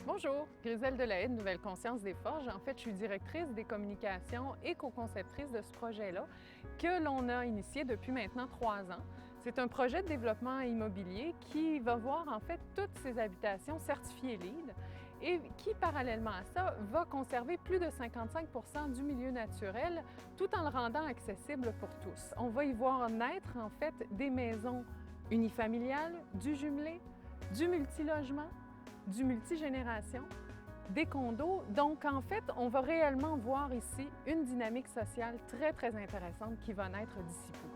Bonjour, Griselle Delahaye de Nouvelle Conscience des Forges. En fait, je suis directrice des communications et co-conceptrice de ce projet-là que l'on a initié depuis maintenant 3 ans. C'est un projet de développement immobilier qui va voir en fait toutes ces habitations certifiées LEED et qui, parallèlement à ça, va conserver plus de 55% du milieu naturel tout en le rendant accessible pour tous. On va y voir naître en fait des maisons unifamiliales, du jumelé, du multilogement, du multigénération, des condos. Donc, en fait, on va réellement voir ici une dynamique sociale très intéressante qui va naître d'ici peu.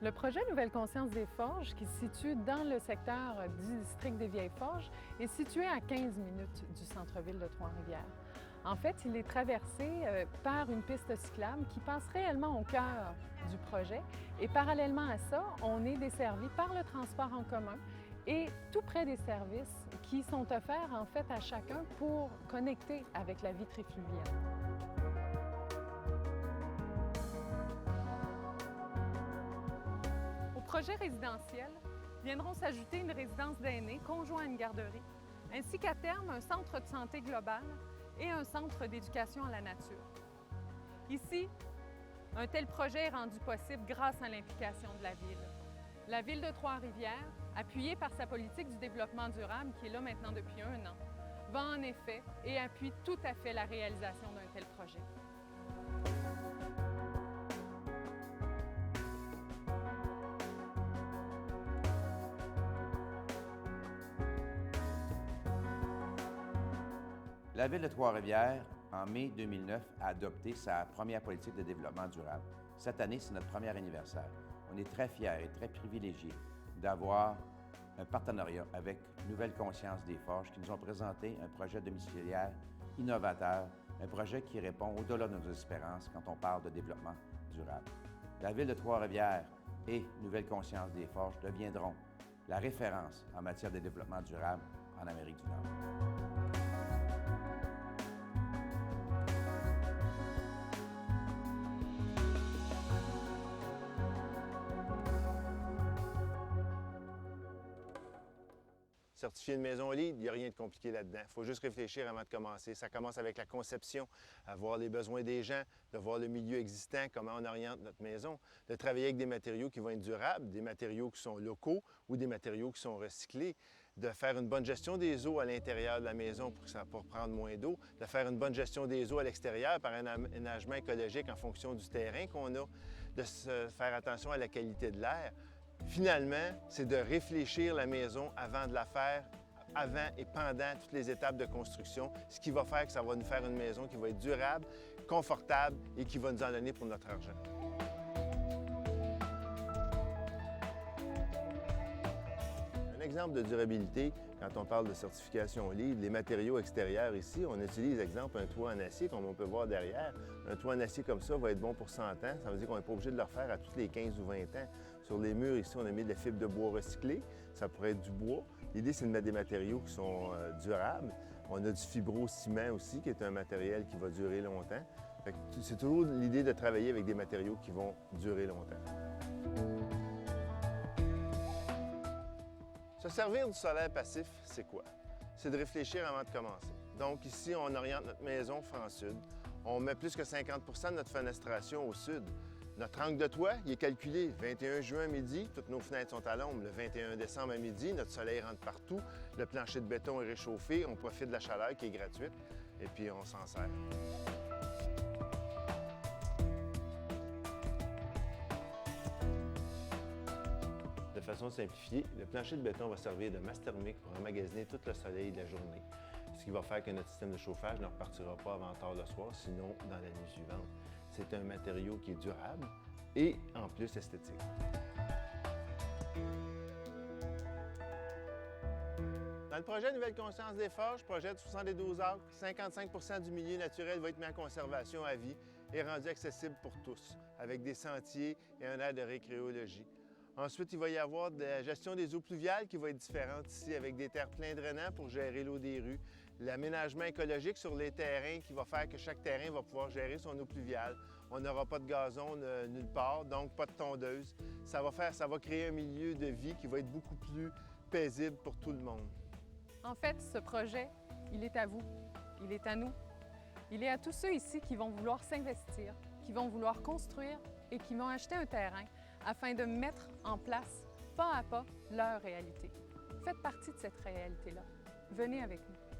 Le projet Nouvelle Conscience des Forges, qui se situe dans le secteur du district des Vieilles Forges, est situé à 15 minutes du centre-ville de Trois-Rivières. En fait, il est traversé par une piste cyclable qui passe réellement au cœur du projet. Et parallèlement à ça, on est desservi par le transport en commun et tout près des services qui sont offerts en fait à chacun pour connecter avec la vie trifluvienne. Au projet résidentiel viendront s'ajouter une résidence d'aînés conjoint à une garderie, ainsi qu'à terme un centre de santé global et un centre d'éducation à la nature. Ici, un tel projet est rendu possible grâce à l'implication de la Ville. La Ville de Trois-Rivières, appuyée par sa politique du développement durable, qui est là maintenant depuis 1 an, va en effet et appuie tout à fait la réalisation d'un tel projet. La Ville de Trois-Rivières, en mai 2009, a adopté sa première politique de développement durable. Cette année, c'est notre premier anniversaire. On est très fiers et très privilégiés d'avoir un partenariat avec Nouvelle Conscience des Forges qui nous ont présenté un projet domiciliaire innovateur, un projet qui répond au-delà de nos espérances quand on parle de développement durable. La Ville de Trois-Rivières et Nouvelle Conscience des Forges deviendront la référence en matière de développement durable en Amérique du Nord. Certifier une maison LEED, il n'y a rien de compliqué là-dedans. Il faut juste réfléchir avant de commencer. Ça commence avec la conception, à voir les besoins des gens, de voir le milieu existant, comment on oriente notre maison, de travailler avec des matériaux qui vont être durables, des matériaux qui sont locaux ou des matériaux qui sont recyclés, de faire une bonne gestion des eaux à l'intérieur de la maison pour prendre moins d'eau, de faire une bonne gestion des eaux à l'extérieur par un aménagement écologique en fonction du terrain qu'on a, de se faire attention à la qualité de l'air. Finalement, c'est de réfléchir la maison avant de la faire, avant et pendant toutes les étapes de construction, ce qui va faire que ça va nous faire une maison qui va être durable, confortable et qui va nous en donner pour notre argent. Un exemple de durabilité, quand on parle de certification LEED, les matériaux extérieurs ici, on utilise, exemple, un toit en acier, comme on peut voir derrière. Un toit en acier comme ça va être bon pour 100 ans. Ça veut dire qu'on n'est pas obligé de le refaire à tous les 15 ou 20 ans. Sur les murs, ici, on a mis de la fibre de bois recyclée. Ça pourrait être du bois. L'idée, c'est de mettre des matériaux qui sont durables. On a du fibro-ciment aussi, qui est un matériel qui va durer longtemps. C'est toujours l'idée de travailler avec des matériaux qui vont durer longtemps. Se servir du solaire passif, c'est quoi? C'est de réfléchir avant de commencer. Donc ici, on oriente notre maison franc-sud. On met plus que 50 de notre fenestration au sud. Notre angle de toit, il est calculé. 21 juin à midi, toutes nos fenêtres sont à l'ombre. Le 21 décembre à midi, notre soleil rentre partout. Le plancher de béton est réchauffé. On profite de la chaleur qui est gratuite et puis on s'en sert. De façon simplifiée, le plancher de béton va servir de masse thermique pour emmagasiner tout le soleil de la journée, ce qui va faire que notre système de chauffage ne repartira pas avant tard le soir, sinon dans la nuit suivante. C'est un matériau qui est durable et en plus esthétique. Dans le projet Nouvelle Conscience des Forges, projet de 72 acres, 55 du milieu naturel va être mis en conservation à vie et rendu accessible pour tous, avec des sentiers et un aire de récréologie. Ensuite, il va y avoir de la gestion des eaux pluviales qui va être différente ici avec des terre-pleins drainants pour gérer l'eau des rues. L'aménagement écologique sur les terrains qui va faire que chaque terrain va pouvoir gérer son eau pluviale. On n'aura pas de gazon nulle part, donc pas de tondeuse. Ça va créer un milieu de vie qui va être beaucoup plus paisible pour tout le monde. En fait, ce projet, il est à vous, il est à nous. Il est à tous ceux ici qui vont vouloir s'investir, qui vont vouloir construire et qui vont acheter un terrain afin de mettre en place, pas à pas, leur réalité. Faites partie de cette réalité-là. Venez avec nous.